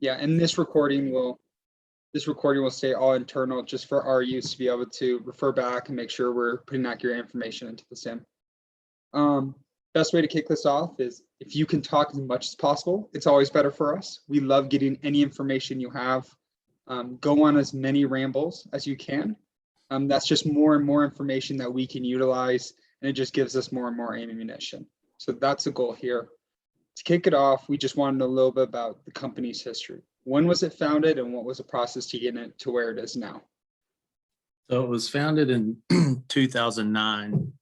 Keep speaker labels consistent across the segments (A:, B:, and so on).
A: Yeah, and this recording will stay all internal just for our use to be able to refer back and make sure we're putting accurate information into the sim. Best way to kick this off is if you can talk as much as possible, it's always better for us. We love getting any information you have. Go on as many rambles as you can. That's just more and more information that we can utilize, and it just gives us more and more ammunition. So that's the goal here. To kick it off, we just want to know a little bit about the company's history. When was it founded, and what was the process to get it to where it is now?
B: So it was founded in 2009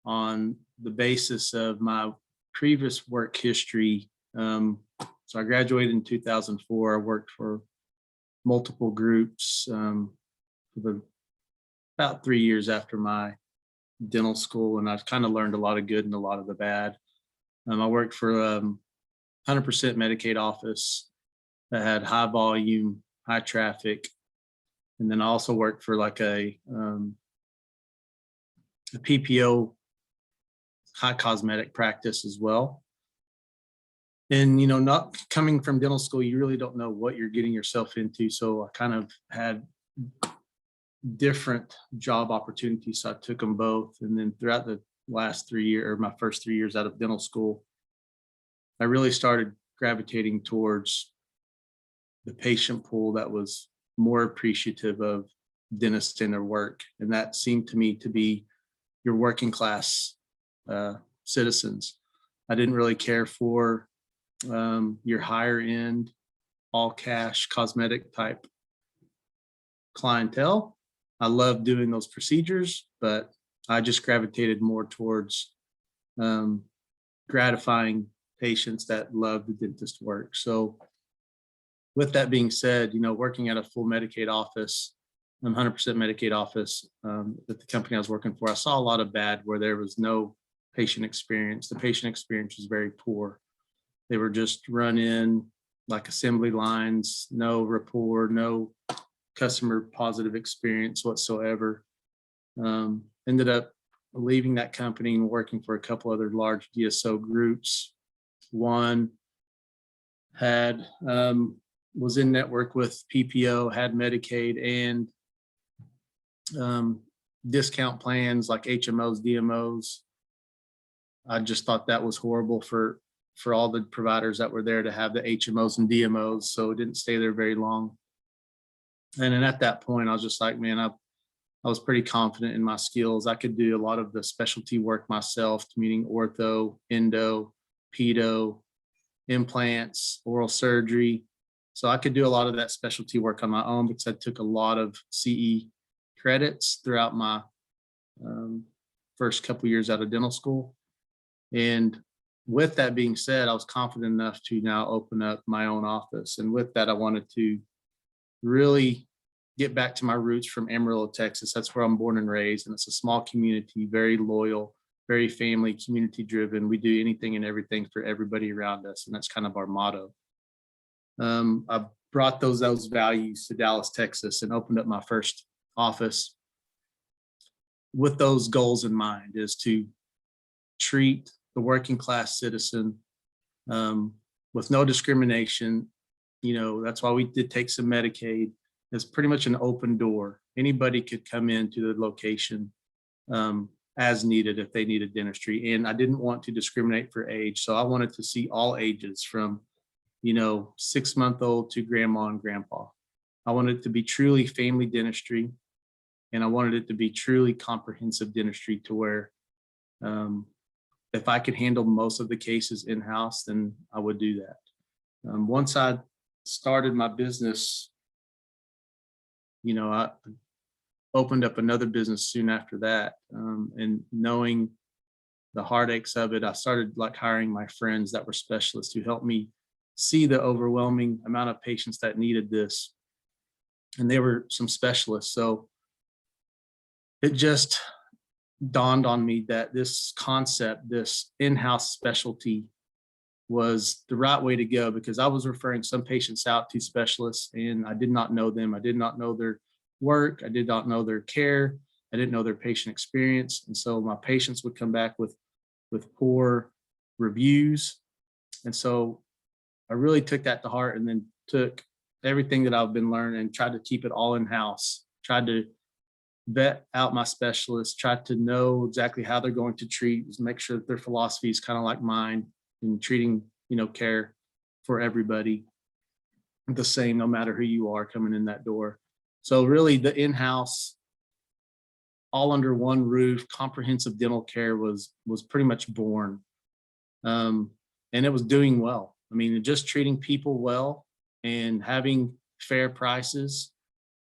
B: on the basis of my previous work history. So I graduated in 2004. I worked for multiple groups for about 3 years after my dental school, and I kind of learned a lot of good and a lot of the bad. I worked for 100% Medicaid office that had high volume, high traffic. And then I also worked for like a PPO, high cosmetic practice as well. And, not coming from dental school, you really don't know what you're getting yourself into. So I kind of had different job opportunities. So I took them both. And then throughout the last 3 years, or my first 3 years out of dental school, I really started gravitating towards the patient pool that was more appreciative of dentists and their work. And that seemed to me to be your working class citizens. I didn't really care for your higher end, all cash cosmetic type clientele. I loved doing those procedures, but I just gravitated more towards gratifying patients that love the dentist work. So with that being said, working at a full Medicaid office, 100% Medicaid office at the company I was working for, I saw a lot of bad where there was no patient experience. The patient experience was very poor. They were just run in like assembly lines, no rapport, no customer positive experience whatsoever. Ended up leaving that company and working for a couple other large DSO groups. One had was in network with PPO, had Medicaid and discount plans like HMOs, DMOs. I just thought that was horrible for all the providers that were there to have the HMOs and DMOs. So it didn't stay there very long. And then at that point, I was just like, man, I was pretty confident in my skills. I could do a lot of the specialty work myself, meaning ortho, endo, pedo, implants, oral surgery. So I could do a lot of that specialty work on my own because I took a lot of CE credits throughout my first couple years out of dental school. And with that being said, I was confident enough to now open up my own office. And with that, I wanted to really get back to my roots from Amarillo, Texas. That's where I'm born and raised. And it's a small community, very loyal, very family, community driven. We do anything and everything for everybody around us. And that's kind of our motto. I brought those values to Dallas, Texas, and opened up my first office with those goals in mind, is to treat the working class citizen with no discrimination. That's why we did take some Medicaid. It's pretty much an open door. Anybody could come into the location as needed if they needed dentistry. And I didn't want to discriminate for age. So I wanted to see all ages from 6-month-old to grandma and grandpa. I wanted it to be truly family dentistry. And I wanted it to be truly comprehensive dentistry to where if I could handle most of the cases in-house, then I would do that. Once I started my business, I opened up another business soon after that. And knowing the heartaches of it, I started hiring my friends that were specialists who helped me see the overwhelming amount of patients that needed this. And they were some specialists. So it just dawned on me that this concept, this in-house specialty, was the right way to go, because I was referring some patients out to specialists and I did not know them. I did not know their work. I did not know their care. I didn't know their patient experience. And so my patients would come back with poor reviews. And so I really took that to heart and then took everything that I've been learning and tried to keep it all in-house, tried to vet out my specialists, tried to know exactly how they're going to treat, make sure that their philosophy is kind of like mine in treating, care for everybody the same, no matter who you are coming in that door. So really the in-house, all under one roof, comprehensive dental care was pretty much born. And it was doing well. I mean, just treating people well and having fair prices.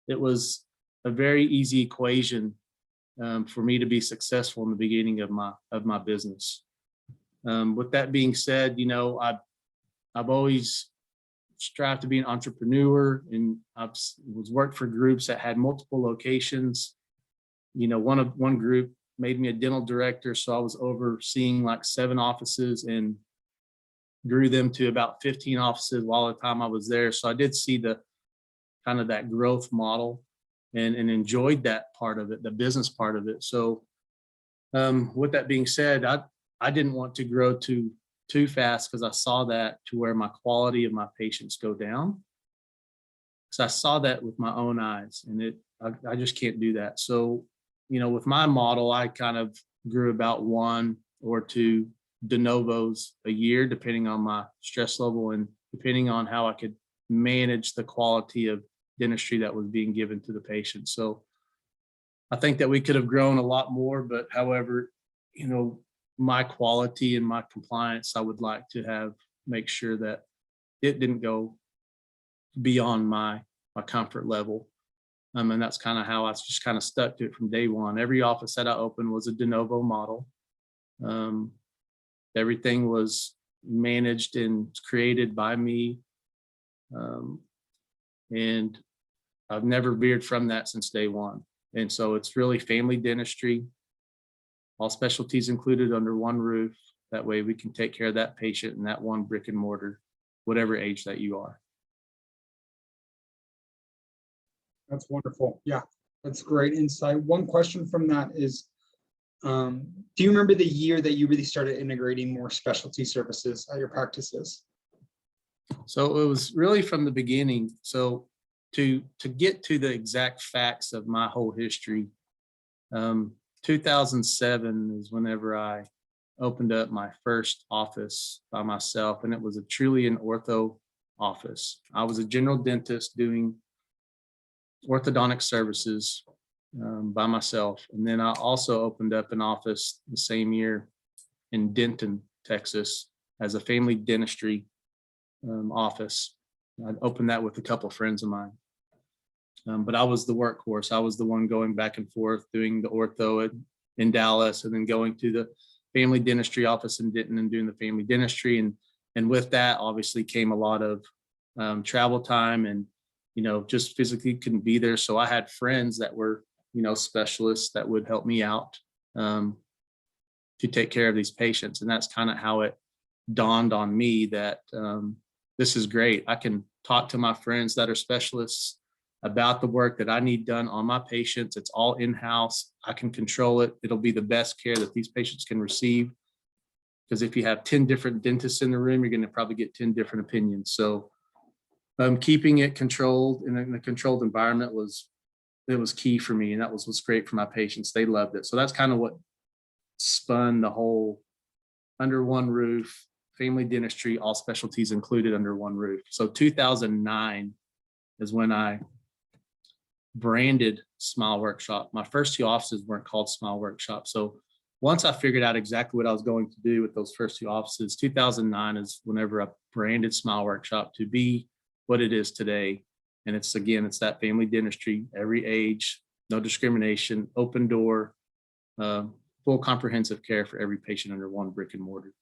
B: It was a very easy equation for me to be successful in the beginning of my business. With that being said, I've always strived to be an entrepreneur, and I've worked for groups that had multiple locations. One group made me a dental director, so I was overseeing like 7 offices and grew them to about 15 offices while the time I was there. So I did see the kind of that growth model and enjoyed that part of it, the business part of it. So with that being said, I didn't want to grow too fast because I saw that to where my quality of my patients go down. So I saw that with my own eyes, and I just can't do that. So, with my model, I kind of grew about 1 or 2 de novos a year, depending on my stress level and depending on how I could manage the quality of dentistry that was being given to the patient. So I think that we could have grown a lot more, but however, my quality and my compliance, I would like to make sure that it didn't go beyond my comfort level. And that's kind of how I just kind of stuck to it from day one. Every office that I opened was a de novo model. Everything was managed and created by me. And I've never veered from that since day one. And so it's really family dentistry, all specialties included under one roof. That way we can take care of that patient in that one brick and mortar, whatever age that you are.
A: That's wonderful. Yeah, that's great insight. One question from that is, do you remember the year that you really started integrating more specialty services at your practices?
B: So it was really from the beginning. So to get to the exact facts of my whole history, 2007 is whenever I opened up my first office by myself, and it was truly an ortho office. I was a general dentist doing orthodontic services by myself. And then I also opened up an office the same year in Denton, Texas, as a family dentistry office. I opened that with a couple of friends of mine. But I was the workhorse. I was the one going back and forth doing the ortho in Dallas, and then going to the family dentistry office in Denton and doing the family dentistry. And with that, obviously, came a lot of travel time, and just physically couldn't be there. So I had friends that were specialists that would help me out to take care of these patients. And that's kind of how it dawned on me that this is great. I can talk to my friends that are specialists about the work that I need done on my patients. It's all in-house. I can control it. It'll be the best care that these patients can receive. Because if you have 10 different dentists in the room, you're going to probably get 10 different opinions. So keeping it controlled in a controlled environment was key for me. And that was what's great for my patients. They loved it. So that's kind of what spun the whole under one roof, family dentistry, all specialties included under one roof. So 2009 is when I branded Smile Workshop. My first 2 offices weren't called Smile Workshop. So once I figured out exactly what I was going to do with those first 2 offices, 2009 is whenever I branded Smile Workshop to be what it is today. And it's that family dentistry, every age, no discrimination, open door, full comprehensive care for every patient under one brick and mortar.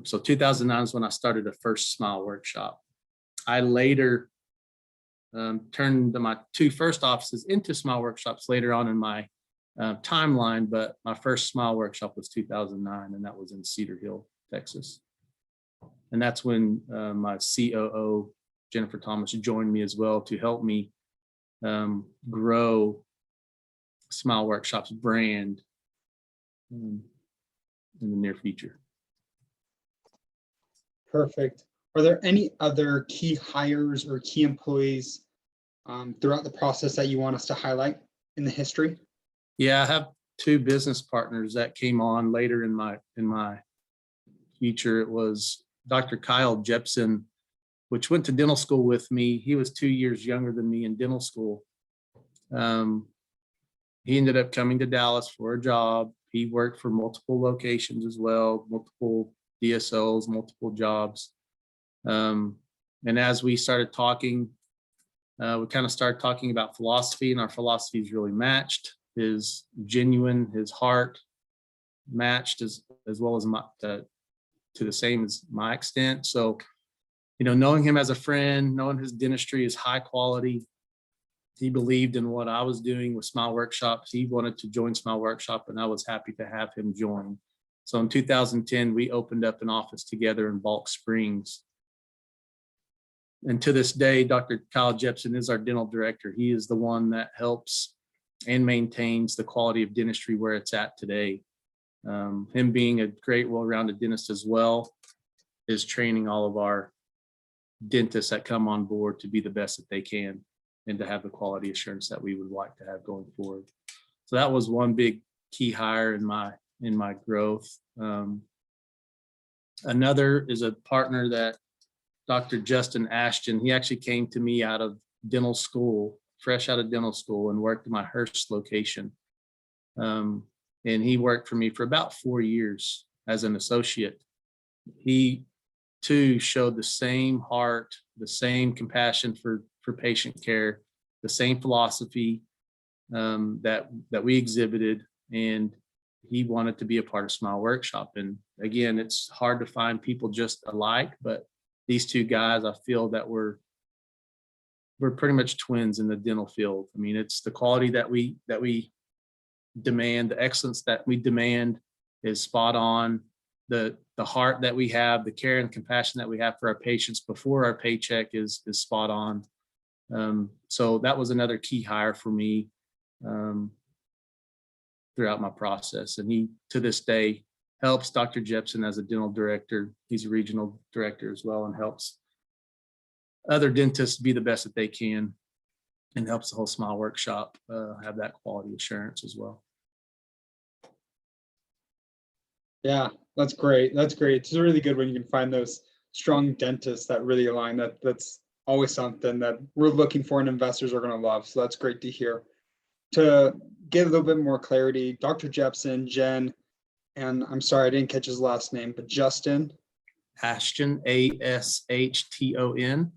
B: So 2009 is when I started the first Smile Workshop. I later turned my 2 first offices into Smile Workshops later on in my timeline, but my first Smile Workshop was 2009, and that was in Cedar Hill, Texas. And that's when my COO, Jennifer Thomas, joined me as well to help me grow Smile Workshop's brand in the near future.
A: Perfect. Are there any other key hires or key employees throughout the process that you want us to highlight in the history?
B: Yeah, I have two business partners that came on later in my future. It was Dr. Kyle Jepson, which went to dental school with me. He was 2 years younger than me in dental school. He ended up coming to Dallas for a job. He worked for multiple locations as well, multiple DSOs, multiple jobs. And as we started talking, we kind of started talking about philosophy, and our philosophies really matched. His genuine, his heart matched as well as to the same as my extent. So, knowing him as a friend, knowing his dentistry is high quality, he believed in what I was doing with Smile Workshops. He wanted to join Smile Workshop, and I was happy to have him join. So in 2010, we opened up an office together in Balk Springs. And to this day, Dr. Kyle Jepson is our dental director. He is the one that helps and maintains the quality of dentistry where it's at today. Him being a great, well-rounded dentist as well, is training all of our dentists that come on board to be the best that they can and to have the quality assurance that we would like to have going forward. So that was one big key hire in my growth. Another is a partner that Dr. Justin Ashton, he actually came to me out of dental school, fresh out of dental school, and worked in my Hearst location. And he worked for me for about 4 years as an associate. He too showed the same heart, the same compassion for patient care, the same philosophy that we exhibited, and he wanted to be a part of Smile Workshop. And again, it's hard to find people just alike, but these two guys, I feel that we're pretty much twins in the dental field. I mean, it's the quality that we demand, the excellence that we demand is spot on. The heart that we have, the care and compassion that we have for our patients before our paycheck is spot on. So that was another key hire for me throughout my process. And he, to this day, helps Dr. Jepson as a dental director. He's a regional director as well, and helps other dentists be the best that they can, and helps the whole Smile Workshop have that quality assurance as well.
A: Yeah, that's great. That's great. It's really good when you can find those strong dentists that really align. That's always something that we're looking for and investors are going to love. So that's great to hear. To get a little bit more clarity, Dr. Jepson, Jen, and I'm sorry, I didn't catch his last name, but Justin
B: Ashton, Ashton.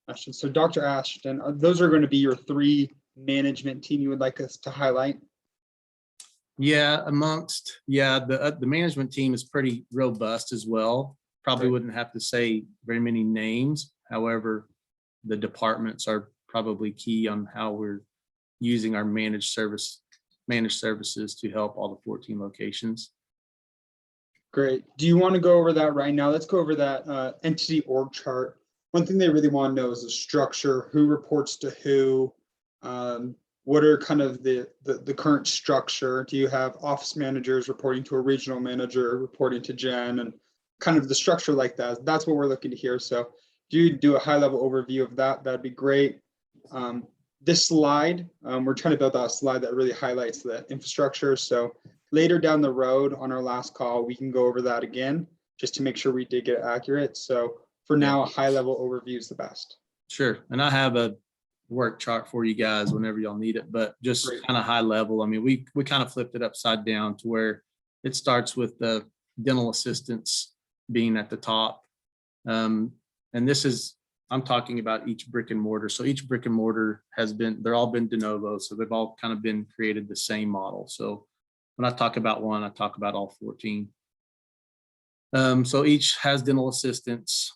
A: Ashton. So Dr. Ashton, those are going to be your three management team you would like us to highlight?
B: Yeah, the management team is pretty robust as well. Probably
A: Right.
B: wouldn't have to say very many names. However, the departments are probably key on how we're using our managed services to help all the 14 locations.
A: Great. Do you want to go over that right now? Let's go over that entity org chart. One thing they really want to know is the structure, who reports to who, what are kind of the current structure? Do you have office managers reporting to a regional manager, reporting to Jen, and kind of the structure like that? That's what we're looking to hear. So do you do a high level overview of that? That'd be great. This slide, we're trying to build out a slide that really highlights the infrastructure. So later down the road on our last call, we can go over that again, just to make sure we did get it accurate. So for now, a high level overview is the best.
B: Sure. And I have a work chart for you guys whenever y'all need it, but just
A: Great.
B: kind of high level. I mean, we kind of flipped it upside down to where it starts with the dental assistants being at the top. And this is, I'm talking about each brick and mortar. So each brick and mortar they're all been de novo. So they've all kind of been created the same model. So when I talk about one, I talk about all 14. So each has dental assistants,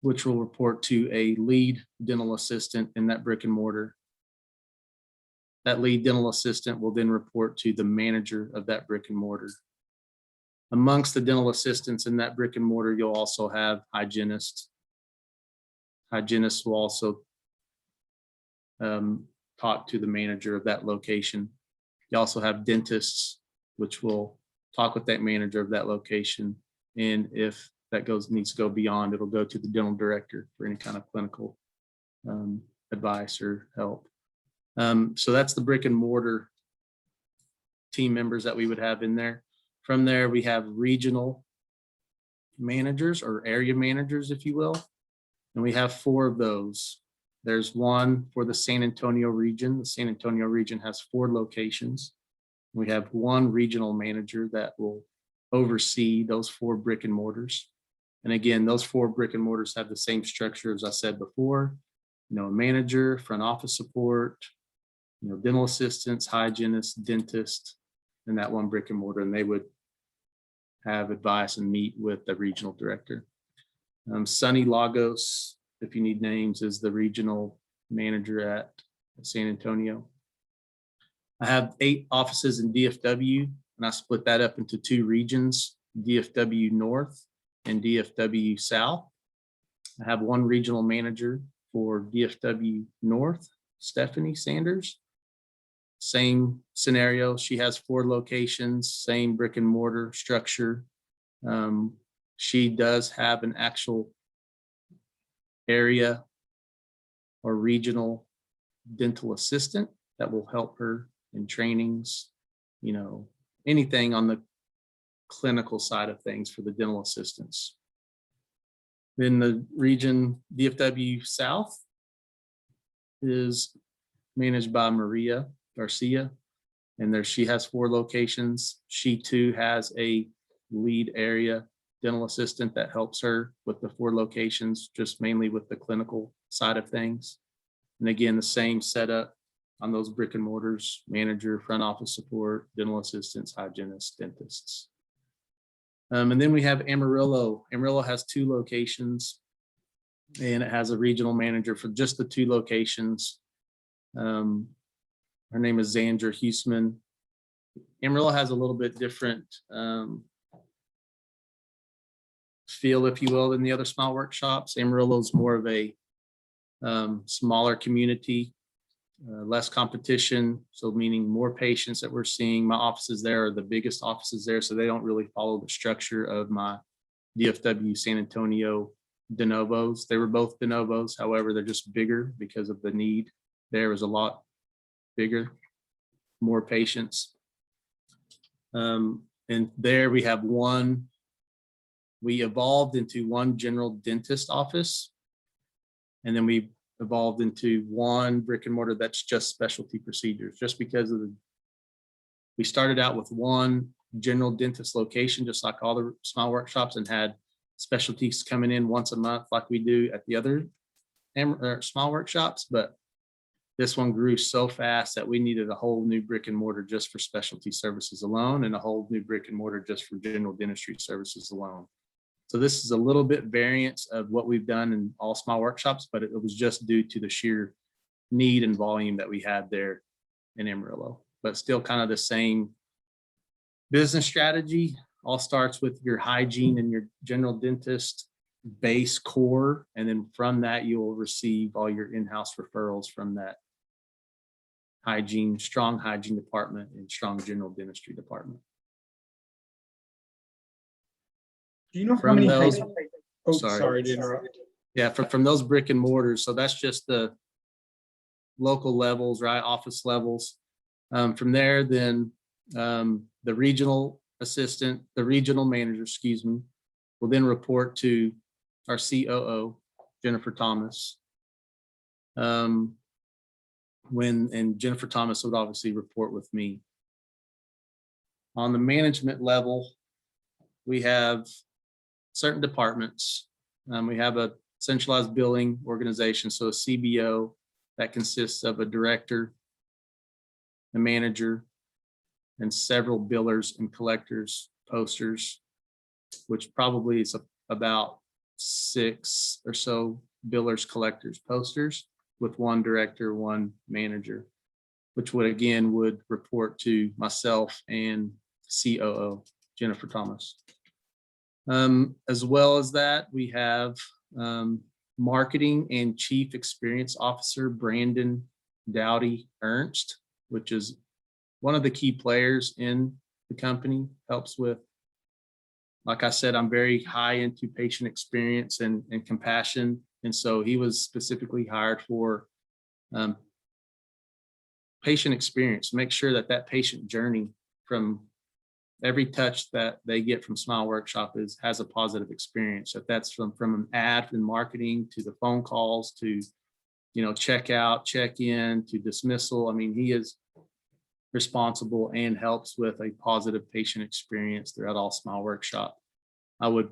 B: which will report to a lead dental assistant in that brick and mortar. That lead dental assistant will then report to the manager of that brick and mortar. Amongst the dental assistants in that brick and mortar, you'll also have hygienists. Hygienists will also talk to the manager of that location. You also have dentists, which will talk with that manager of that location. And if that needs to go beyond, it'll go to the dental director for any kind of clinical advice or help. So that's the brick and mortar team members that we would have in there. From there, we have regional managers or area managers, if you will. And we have 4 of those. There's one for the San Antonio region. The San Antonio region has 4 locations. We have 1 regional manager that will oversee those 4 brick and mortars. And again, those 4 brick and mortars have the same structure as I said before. A manager, front office support, dental assistants, hygienists, dentist, and that 1 brick and mortar. And they would have advice and meet with the regional director. Sunny Lagos, if you need names, is the regional manager at San Antonio. I have 8 offices in DFW, and I split that up into 2 regions, DFW North and DFW South. I have 1 regional manager for DFW North, Stephanie Sanders. Same scenario. She has 4 locations, same brick and mortar structure. She does have an actual area or regional dental assistant that will help her in trainings, anything on the clinical side of things for the dental assistants. Then the region DFW South is managed by Maria Garcia, and she has 4 locations. She too has a lead area dental assistant that helps her with the 4 locations, just mainly with the clinical side of things. And again, the same setup on those brick and mortars: manager, front office support, dental assistants, hygienists, dentists. And then we have Amarillo. Amarillo has 2 locations, and it has a regional manager for just the 2 locations. Her name is Zandra Huseman. Amarillo has a little bit different feel, if you will, than the other small workshops. Amarillo is more of a smaller community, less competition, so meaning more patients that we're seeing. My offices there are the biggest offices there, so they don't really follow the structure of my DFW San Antonio de novos. They were both de novos, however, they're just bigger because of the need. There was a lot bigger, more patients. And there we have 1. We evolved into 1 general dentist office, and then we evolved into 1 brick and mortar that's just specialty procedures, just because of we started out with 1 general dentist location, just like all the small workshops, and had specialties coming in once a month like we do at the other small workshops. But this one grew so fast that we needed a whole new brick and mortar just for specialty services alone, and a whole new brick and mortar just for general dentistry services alone. So this is a little bit variance of what we've done in all small workshops, but it was just due to the sheer need and volume that we had there in Amarillo. But still kind of the same business strategy. All starts with your hygiene and your general dentist base core, and then from that you will receive all your in-house referrals from that strong hygiene department and strong general dentistry department.
A: Do you know how
B: From
A: many?
B: those-
A: Oh,
B: sorry.
A: sorry to interrupt.
B: Yeah, from those brick and mortars. So that's just the local levels, right? Office levels. From there, then the regional assistant, the regional manager, excuse me, will then report to our COO, Jennifer Thomas. And Jennifer Thomas would obviously report with me. On the management level, we have certain departments. We have a centralized billing organization, so a CBO that consists of a director, a manager, and several billers and collectors, posters, which probably is about 6 or so billers, collectors, posters, with 1 director, 1 manager, which would report to myself and COO, Jennifer Thomas. As well as that, we have marketing and chief experience officer, Brandon Dowdy Ernst, which is one of the key players in the company, helps with Like I said, I'm very high into patient experience and compassion. And so he was specifically hired for patient experience, make sure that that patient journey from every touch that they get from Smile Workshop has a positive experience. If that's from an ad and marketing to the phone calls to, check out, check in to dismissal. I mean, he is responsible and helps with a positive patient experience throughout all Smile Workshop. I would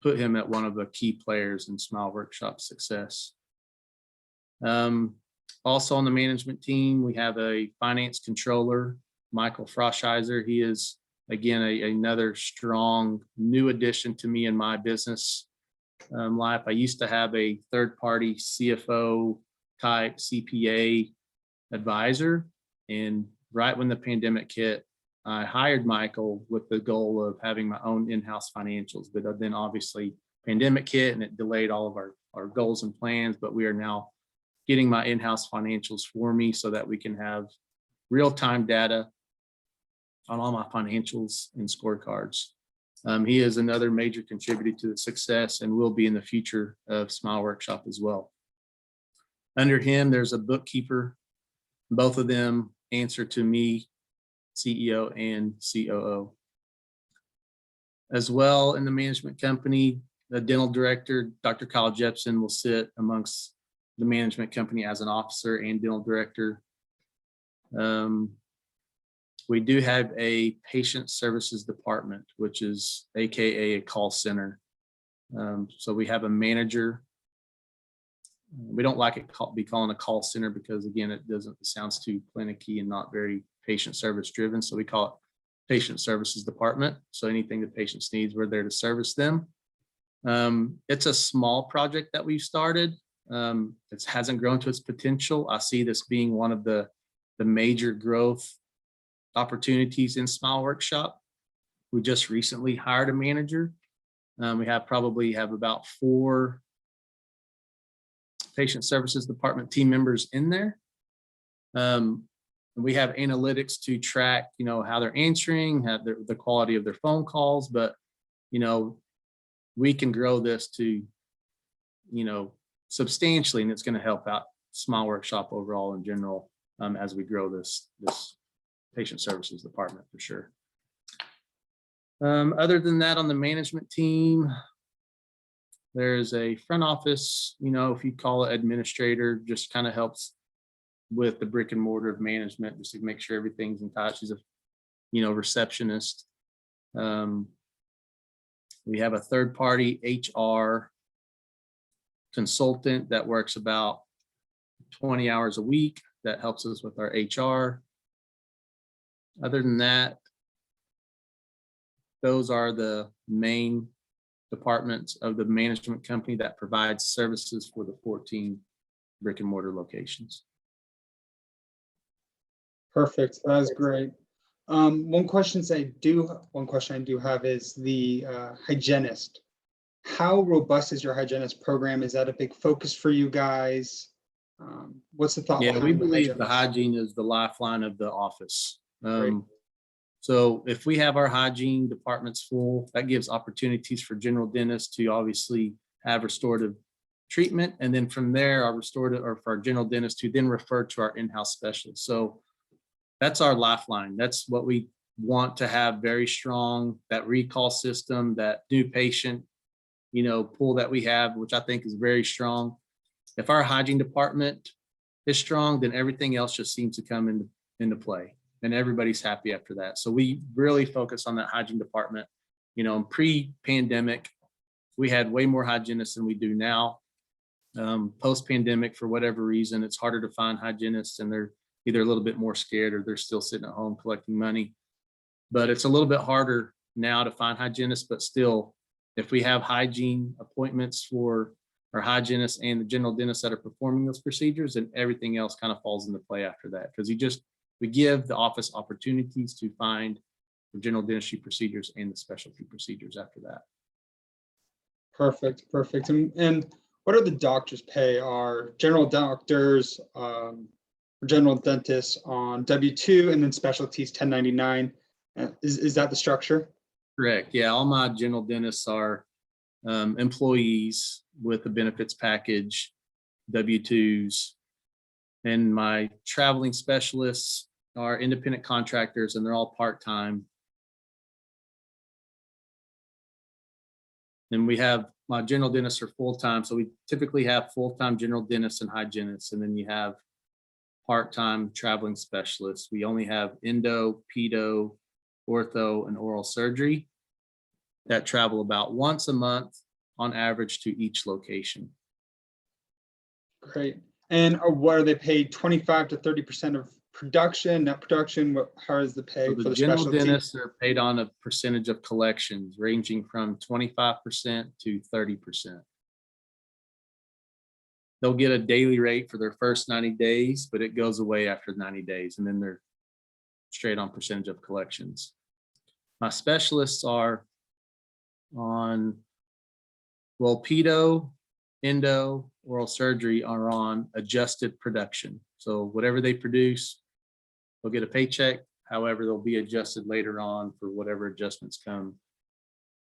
B: put him at one of the key players in Smile Workshop's success. Also on the management team, we have a finance controller, Michael Froschheiser. He is, again, another strong new addition to me in my business life. I used to have a third-party CFO type CPA advisor. And right when the pandemic hit, I hired Michael with the goal of having my own in-house financials. But then obviously pandemic hit and it delayed all of our goals and plans. But we are now getting my in-house financials for me so that we can have real-time data on all my financials and scorecards. He is another major contributor to the success and will be in the future of Smile Workshop as well. Under him, there's a bookkeeper. Both of them answer to me, CEO and COO. As well, in the management company, the dental director, Dr. Kyle Jepson, will sit amongst the management company as an officer and dental director. We do have a patient services department, which is AKA a call center. So we have a manager. We don't like it be calling a call center because, again, it sounds too clinicky and not very patient service driven. So we call it patient services department. So anything the patients needs, we're there to service them. It's a small project that we've started. It hasn't grown to its potential. I see this being one of the major growth opportunities in Smile Workshop. We just recently hired a manager. We probably have about 4 patient services department team members in there. We have analytics to track, how they're answering, the quality of their phone calls, but, we can grow this to, substantially, and it's going to help out Smile Workshop overall in general as we grow this patient services department for sure. Other than that, on the management team, there's a front office, if you call it administrator, just kind of helps with the brick and mortar of management, just to make sure everything's in touch. She's a, receptionist. We have a third-party HR consultant that works about 20 hours a week that helps us with our HR. Other than that, those are the main departments of the management company that provides services for the 14 brick and mortar locations.
A: Perfect. That was great. One question I do have is the hygienist. How robust is your hygienist program? Is that a big focus for you guys? What's the thought?
B: Yeah, we
A: behind the
B: believe the
A: hygienist?
B: hygiene is the lifeline of the office.
A: Great.
B: So if we have our hygiene departments full, that gives opportunities for general dentists to obviously have restorative treatment. And then from there, our restorative, or for our general dentist to then refer to our in-house specialists. So that's our lifeline. That's what we want to have very strong, that recall system, that new patient, pool that we have, which I think is very strong. If our hygiene department is strong, then everything else just seems to come into play. And everybody's happy after that. So we really focus on that hygiene department. Pre-pandemic, we had way more hygienists than we do now. Post-pandemic, for whatever reason, it's harder to find hygienists, and they're either a little bit more scared or they're still sitting at home collecting money. But it's a little bit harder now to find hygienists, but still, if we have hygiene appointments for our hygienists and the general dentists that are performing those procedures, then everything else kind of falls into play after that, because we give the office opportunities to find the general dentistry procedures and the specialty procedures after that.
A: Perfect. And what are the doctors pay? Are general doctors, general dentists on W-2 and then specialties 1099? Is that the structure?
B: Correct. Yeah, all my general dentists are employees with the benefits package, W-2s. And my traveling specialists are independent contractors and they're all part-time. And we have, my general dentists are full-time. So we typically have full-time general dentists and hygienists. And then you have part-time traveling specialists. We only have endo, pedo, ortho, and oral surgery that travel about once a month on average to each location.
A: Great. And what are they paid? 25 to 30% of production, net production? How is the pay
B: So
A: for
B: the
A: the
B: general
A: specialty?
B: dentists are paid on a percentage of collections ranging from 25% to 30%. They'll get a daily rate for their first 90 days, but it goes away after 90 days and then they're straight on percentage of collections. My specialists are on, well, pedo, endo, oral surgery are on adjusted production. So whatever they produce, they'll get a paycheck. However, they'll be adjusted later on for whatever adjustments come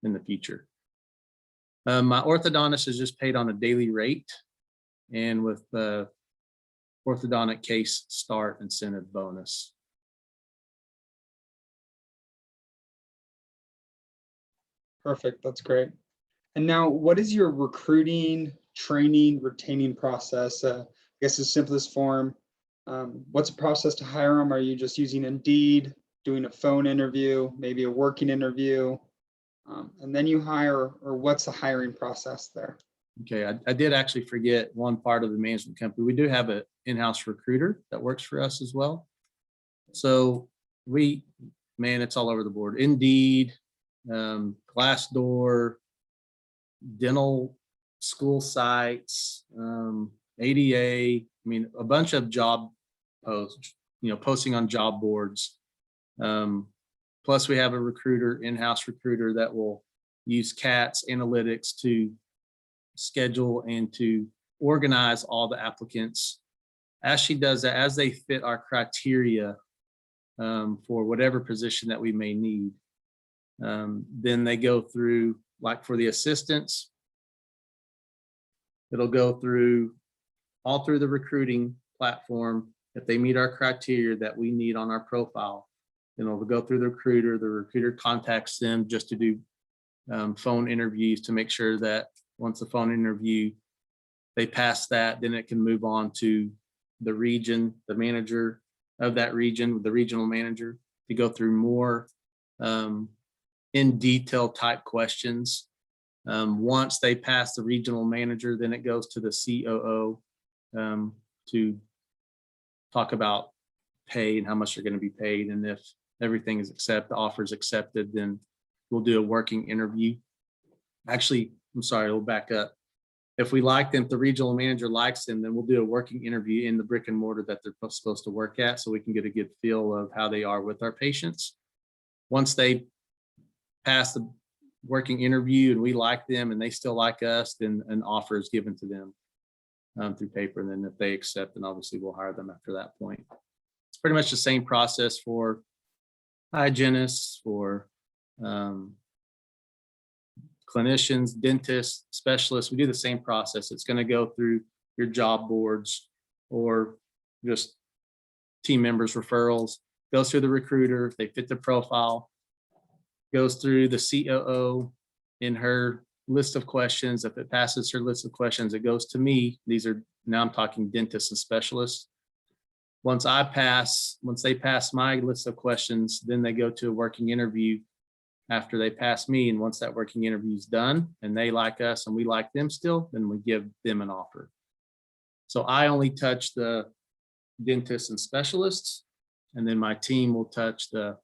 B: in the future. My orthodontist is just paid on a daily rate and with the orthodontic case start incentive bonus.
A: Perfect. That's great. And now, what is your recruiting, training, retaining process? I guess the simplest form. What's the process to hire them? Are you just using Indeed, doing a phone interview, maybe a working interview, and then you hire, or what's the hiring process there?
B: Okay, I did actually forget one part of the management company. We do have an in-house recruiter that works for us as well. So man, it's all over the board. Indeed, Glassdoor, dental school sites, ADA, I mean, a bunch of job posts, posting on job boards. Plus we have a recruiter, in-house recruiter that will use CATS analytics to schedule and to organize all the applicants. As she does that, as they fit our criteria for whatever position that we may need, then they go through, like for the assistants, it'll go through all through the recruiting platform. If they meet our criteria that we need on our profile, then it'll go through the recruiter contacts them just to do phone interviews to make sure that once the phone interview, they pass that, then it can move on to the region, the manager of that region, the regional manager, to go through more in detail type questions. Once they pass the regional manager, then it goes to the COO to talk about pay and how much they're going to be paid. And if everything is accepted, the offer is accepted, then we'll do a working interview. Actually, I'm sorry, we'll back up. If we like them, if the regional manager likes them, then we'll do a working interview in the brick and mortar that they're supposed to work at, so we can get a good feel of how they are with our patients. Once they pass the working interview and we like them and they still like us, then an offer is given to them through paper. And then if they accept, then obviously we'll hire them after that point. It's pretty much the same process for hygienists, for clinicians, dentists, specialists. We do the same process. It's going to go through your job boards or just team members referrals, goes through the recruiter if they fit the profile, goes through the COO in her list of questions. If it passes her list of questions, it goes to me. These are, now I'm talking dentists and specialists. Once they pass my list of questions, then they go to a working interview after they pass me. And once that working interview is done and they like us and we like them still, then we give them an offer. So I only touch the dentists and specialists, and then my team will touch the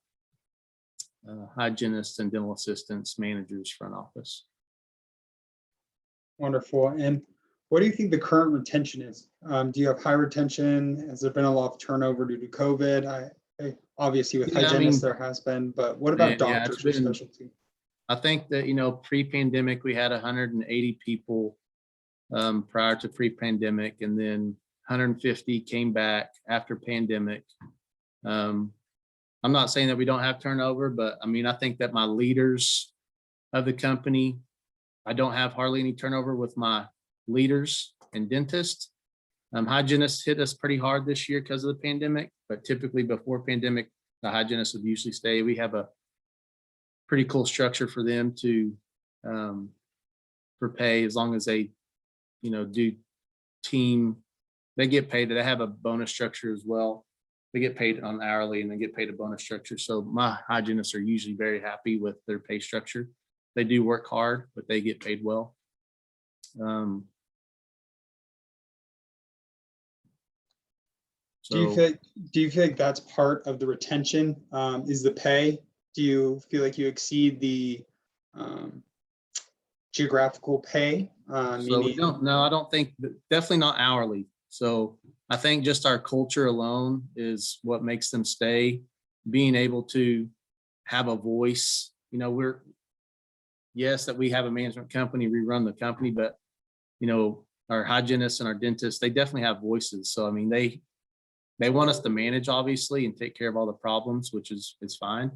B: hygienists and dental assistants, managers, front office.
A: Wonderful. And what do you think the current retention is? Do you have high retention? Has there been a lot of turnover due to COVID? Obviously with hygienists there has been, but what about doctors or specialty?
B: I think that, pre-pandemic, we had 180 people prior to pre-pandemic, and then 150 came back after pandemic. I'm not saying that we don't have turnover, but I mean, I think that my leaders of the company, I don't have hardly any turnover with my leaders and dentists. Hygienists hit us pretty hard this year because of the pandemic, but typically before pandemic, the hygienists would usually stay. We have a pretty cool structure for them to, for pay, as long as they, do team, they get paid. They have a bonus structure as well. They get paid on hourly and they get paid a bonus structure. So my hygienists are usually very happy with their pay structure. They do work hard, but they get paid well.
A: Do you
B: So
A: feel do you feel like that's part of the retention? Is the pay? Do you feel like you exceed the geographical pay?
B: So we don't, no, I don't think, definitely not hourly. So I think just our culture alone is what makes them stay, being able to have a voice. Yes, that we have a management company, we run the company, but our hygienists and our dentists, they definitely have voices. So I mean, they want us to manage, obviously, and take care of all the problems, which is fine,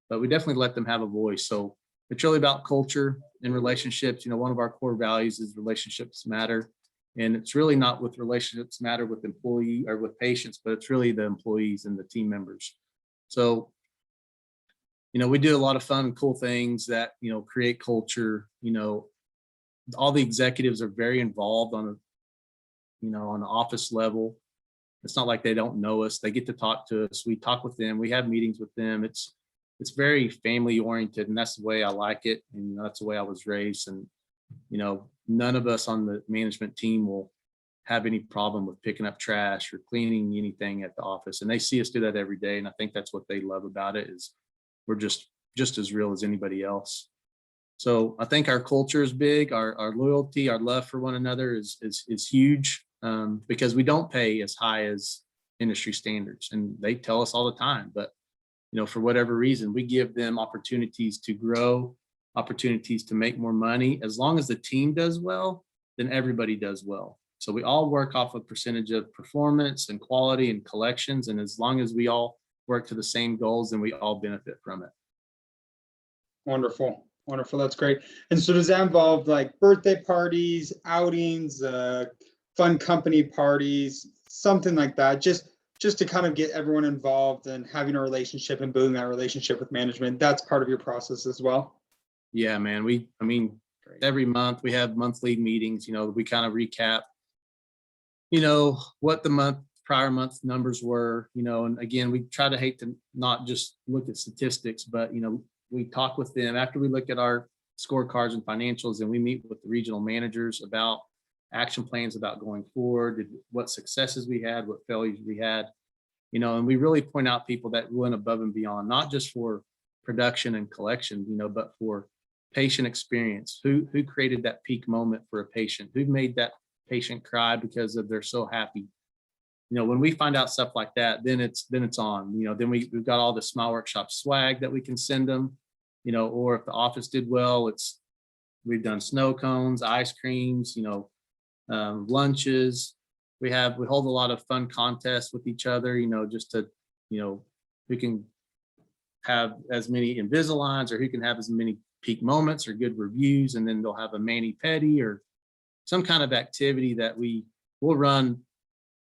B: but we definitely let them have a voice. So it's really about culture and relationships. One of our core values is relationships matter. And it's really not with relationships matter with employee or with patients, but it's really the employees and the team members. So, we do a lot of fun and cool things that, create culture. All the executives are very involved on on the office level. It's not like they don't know us. They get to talk to us. We talk with them. We have meetings with them. It's very family oriented, and that's the way I like it. And that's the way I was raised. And none of us on the management team will have any problem with picking up trash or cleaning anything at the office. And they see us do that every day. And I think that's what they love about it, is we're just as real as anybody else. So I think our culture is big. Our loyalty, our love for one another is huge, because we don't pay as high as industry standards, and they tell us all the time. But for whatever reason, we give them opportunities to grow, opportunities to make more money. As long as the team does well, then everybody does well. So we all work off a percentage of performance and quality and collections. And as long as we all work to the same goals, then we all benefit from it.
A: Wonderful. Wonderful. That's great. And so does that involve like birthday parties, outings, fun company parties, something like that? Just to kind of get everyone involved and having a relationship and building that relationship with management. That's part of your process as well.
B: Yeah, man. Every month we have monthly meetings. We kind of recap, what the prior month numbers were, and again, we try to hate to not just look at statistics, but, we talk with them after we look at our scorecards and financials, and we meet with the regional managers about action plans about going forward, what successes we had, what failures we had, and we really point out people that went above and beyond, not just for production and collection, but for patient experience. Who created that peak moment for a patient? Who made that patient cry because they're so happy? When we find out stuff like that, then it's on. Then we've got all the Smile Workshop swag that we can send them. Or if the office did well, we've done snow cones, ice creams, lunches. We hold a lot of fun contests with each other, just to, who can have as many Invisaligns, or who can have as many peak moments or good reviews. And then they'll have a mani-pedi or some kind of activity that we'll run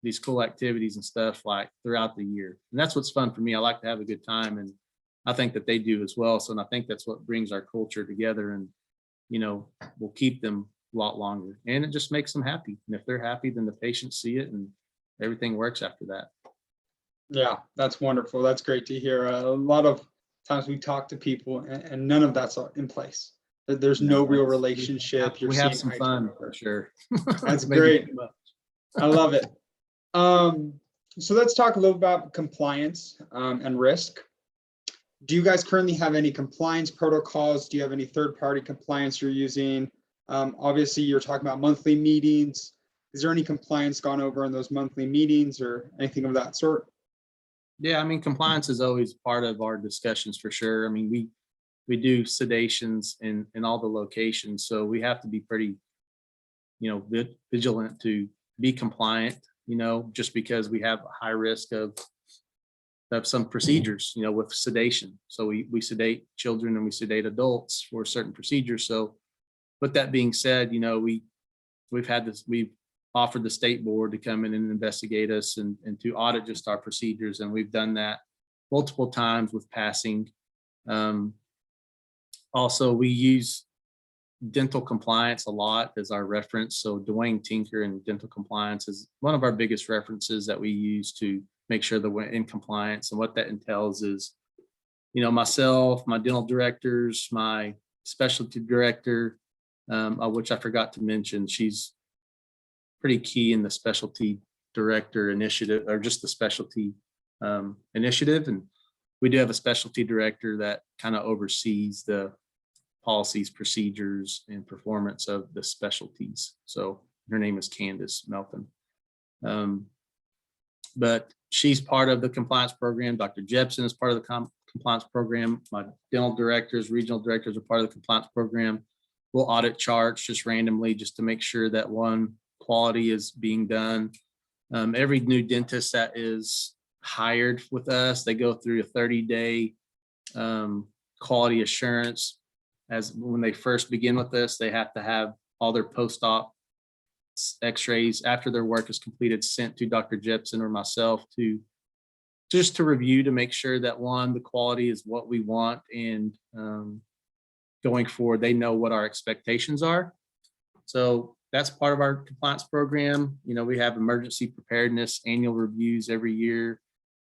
B: these cool activities and stuff like throughout the year. And that's what's fun for me. I like to have a good time, and I think that they do as well. So, and I think that's what brings our culture together, and, we'll keep them a lot longer, and it just makes them happy. And if they're happy, then the patients see it and everything works after that.
A: Yeah, that's wonderful. That's great to hear. A lot of times we talk to people and none of that's in place. There's no real relationship.
B: We have some fun for sure.
A: That's great. I love it. So let's talk a little about compliance and risk. Do you guys currently have any compliance protocols? Do you have any third-party compliance you're using? Obviously, you're talking about monthly meetings. Is there any compliance gone over in those monthly meetings or anything of that sort?
B: Yeah, compliance is always part of our discussions for sure. We do sedations in all the locations, so we have to be pretty, vigilant to be compliant. Just because we have a high risk of have some procedures, with sedation. So we sedate children and we sedate adults for certain procedures. So with that being said, we've offered the state board to come in and investigate us and to audit just our procedures. And we've done that multiple times with passing. Also, we use dental compliance a lot as our reference. So Dwayne Tinker and dental compliance is one of our biggest references that we use to make sure that we're in compliance. And what that entails is, myself, my dental directors, my specialty director, which I forgot to mention, she's pretty key in the specialty director initiative, or just the specialty initiative. And we do have a specialty director that kind of oversees the policies, procedures, and performance of the specialties. So her name is Candace Melton. But she's part of the compliance program. Dr. Jepson is part of the compliance program. My dental directors, regional directors are part of the compliance program. We'll audit charts just randomly just to make sure that quality is being done. Every new dentist that is hired with us, they go through a 30-day quality assurance. As when they first begin with us, they have to have all their post-op x-rays after their work is completed sent to Dr. Jepson or myself to review, to make sure that the quality is what we want, and going forward, they know what our expectations are. So that's part of our compliance program. We have emergency preparedness annual reviews every year.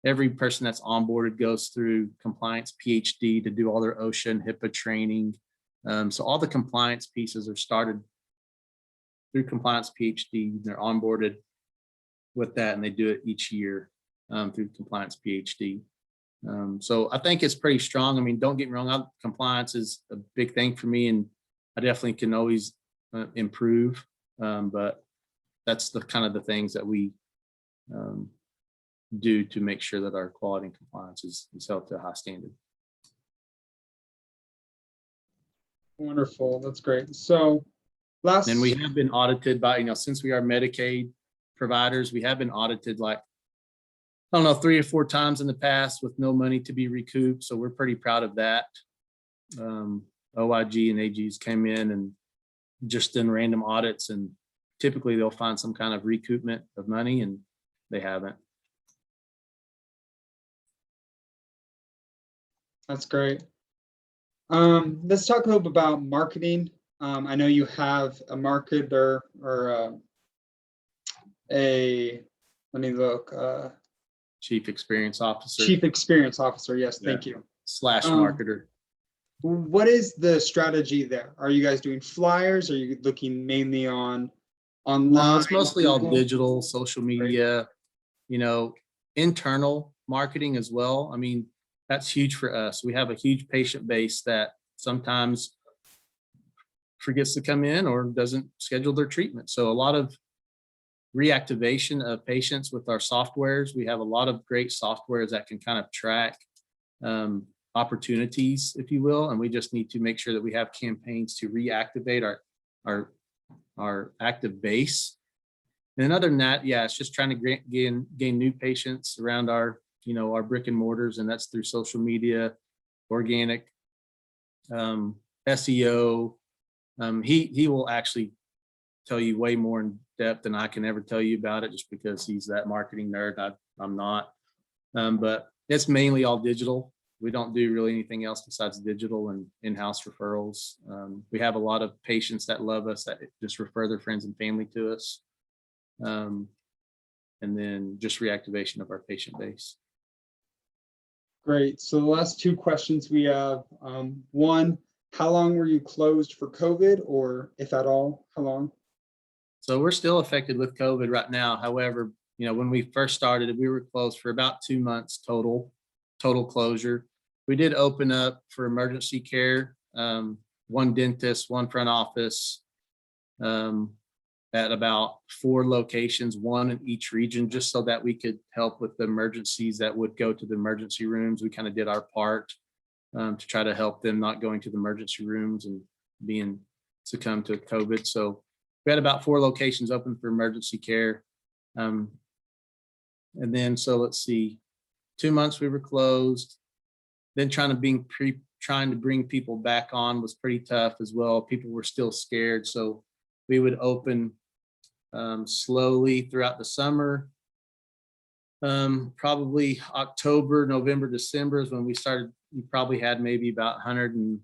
B: Every person that's onboarded goes through compliance PhD to do all their OSHA and HIPAA training. So all the compliance pieces are started through compliance PhD. They're onboarded with that, and they do it each year through compliance PhD. So I think it's pretty strong. I mean, don't get me wrong, compliance is a big thing for me, and I definitely can always improve. But that's the kind of the things that we do to make sure that our quality and compliance is held to a high standard.
A: Wonderful. That's great. So
B: And we have been audited by, since we are Medicaid providers, we have been audited like, I don't know, 3 or 4 times in the past with no money to be recouped. So we're pretty proud of that. OIG and AGs came in and just done random audits, and typically they'll find some kind of recoupment of money, and they haven't.
A: That's great. Let's talk a little bit about marketing. I know you have a marketer or let me look.
B: Chief Experience Officer.
A: Chief Experience Officer. Yes, thank you.
B: / marketer.
A: What is the strategy there? Are you guys doing flyers? Are you looking mainly online?
B: No, it's mostly all digital, social media, internal marketing as well. I mean, that's huge for us. We have a huge patient base that sometimes forgets to come in or doesn't schedule their treatment. So a lot of reactivation of patients with our softwares. We have a lot of great softwares that can kind of track opportunities, if you will, and we just need to make sure that we have campaigns to reactivate our active base. And other than that, it's just trying to gain new patients around our brick and mortars, and that's through social media, organic, SEO. He will actually tell you way more in depth than I can ever tell you about it, just because he's that marketing nerd. I'm not, but it's mainly all digital. We don't do really anything else besides digital and in-house referrals. We have a lot of patients that love us that just refer their friends and family to us. And then just reactivation of our patient base.
A: Great. So the last 2 questions we have, one, how long were you closed for COVID, or if at all, how long?
B: So we're still affected with COVID right now. However, when we first started, we were closed for about 2 months total closure. We did open up for emergency care, 1 dentist, 1 front office, at about 4 locations, 1 in each region, just so that we could help with the emergencies that would go to the emergency rooms. We kind of did our part to try to help them not going to the emergency rooms and being succumbed to COVID. So we had about 4 locations open for emergency care. And then, so let's see, 2 months we were closed. Then trying to bring people back on was pretty tough as well. People were still scared, so we would open slowly throughout the summer. Probably October, November, December is when we started. We probably had maybe about 100 and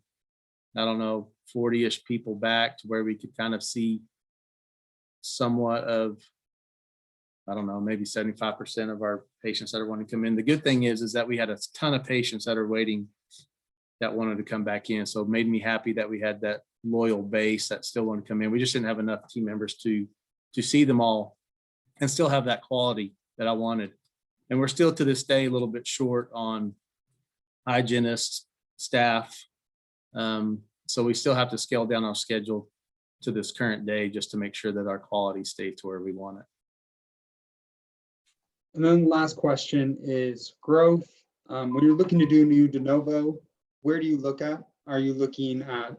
B: I don't know, 40-ish people back to where we could kind of see somewhat of, I don't know, maybe 75% of our patients that are wanting to come in. The good thing is that we had a ton of patients that are waiting that wanted to come back in. So it made me happy that we had that loyal base that still want to come in. We just didn't have enough team members to see them all and still have that quality that I wanted. And we're still to this day a little bit short on hygienists, staff. So we still have to scale down our schedule to this current day just to make sure that our quality stays to where we want it.
A: And then last question is growth. When you're looking to do new de novo, where do you look at? Are you looking at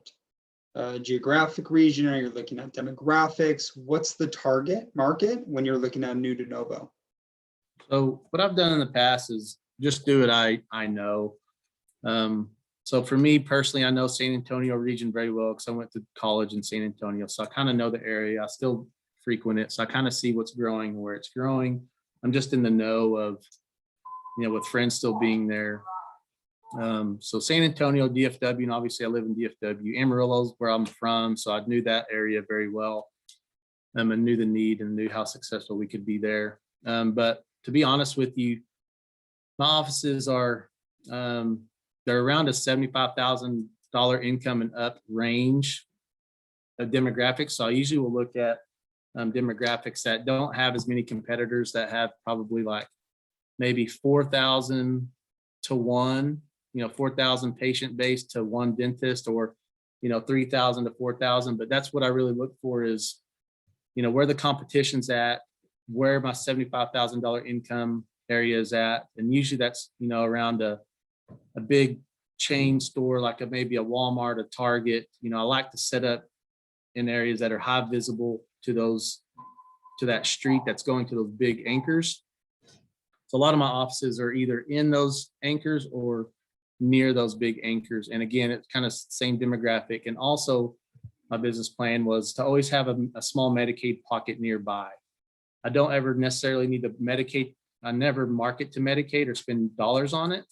A: geographic region? Are you looking at demographics? What's the target market when you're looking at new de novo?
B: So what I've done in the past is just do what I know. So for me personally, I know San Antonio region very well because I went to college in San Antonio. So I kind of know the area. I still frequent it. So I kind of see what's growing and where it's growing. I'm just in the know of, with friends still being there. So San Antonio, DFW, and obviously I live in DFW. Amarillo's where I'm from. So I knew that area very well. And knew the need and knew how successful we could be there. But to be honest with you, my offices are, they're around a $75,000 income and up range of demographics. So I usually will look at demographics that don't have as many competitors, that have probably like maybe 4,000 to 1, 4,000 patient base to 1 dentist, or 3,000 to 4,000. But that's what I really look for is, where the competition's at, where my $75,000 income area is at. And usually that's, around a big chain store, like maybe a Walmart, a Target. I like to set up in areas that are high visible to that street that's going to those big anchors. So a lot of my offices are either in those anchors or near those big anchors. And again, it's kind of same demographic. And also my business plan was to always have a small Medicaid pocket nearby. I don't ever necessarily need to Medicaid. I never market to Medicaid or spend dollars on it,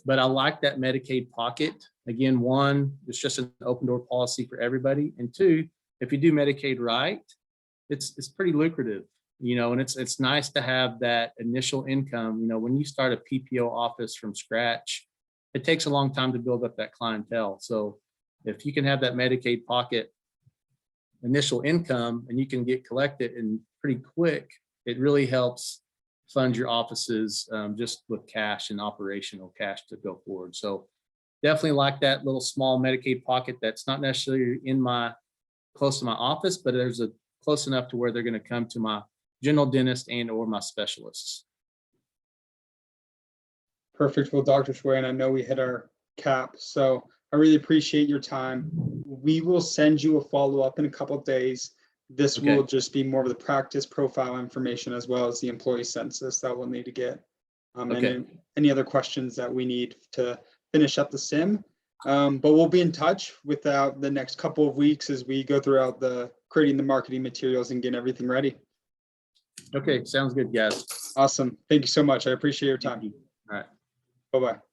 B: but I like that Medicaid pocket. Again, 1, it's just an open door policy for everybody. And 2, if you do Medicaid right, it's pretty lucrative, and it's nice to have that initial income. When you start a PPO office from scratch, it takes a long time to build up that clientele. So if you can have that Medicaid pocket initial income and you can get collected and pretty quick, it really helps fund your offices just with cash and operational cash to go forward. So definitely like that little small Medicaid pocket that's not necessarily close to my office, but there's a close enough to where they're going to come to my general dentist and or my specialists.
A: Perfect. Well, Dr. Schwerin, I know we hit our cap, so I really appreciate your time. We will send you a follow-up in a couple of days. This
B: Okay.
A: will just be more of the practice profile information as well as the employee census that we'll need to get.
B: Okay.
A: And any other questions that we need to finish up the sim. But we'll be in touch without the next couple of weeks as we go throughout creating the marketing materials and getting everything ready.
B: Okay, sounds good, guys.
A: Awesome. Thank you so much. I appreciate your time.
B: All right.
A: Bye-bye.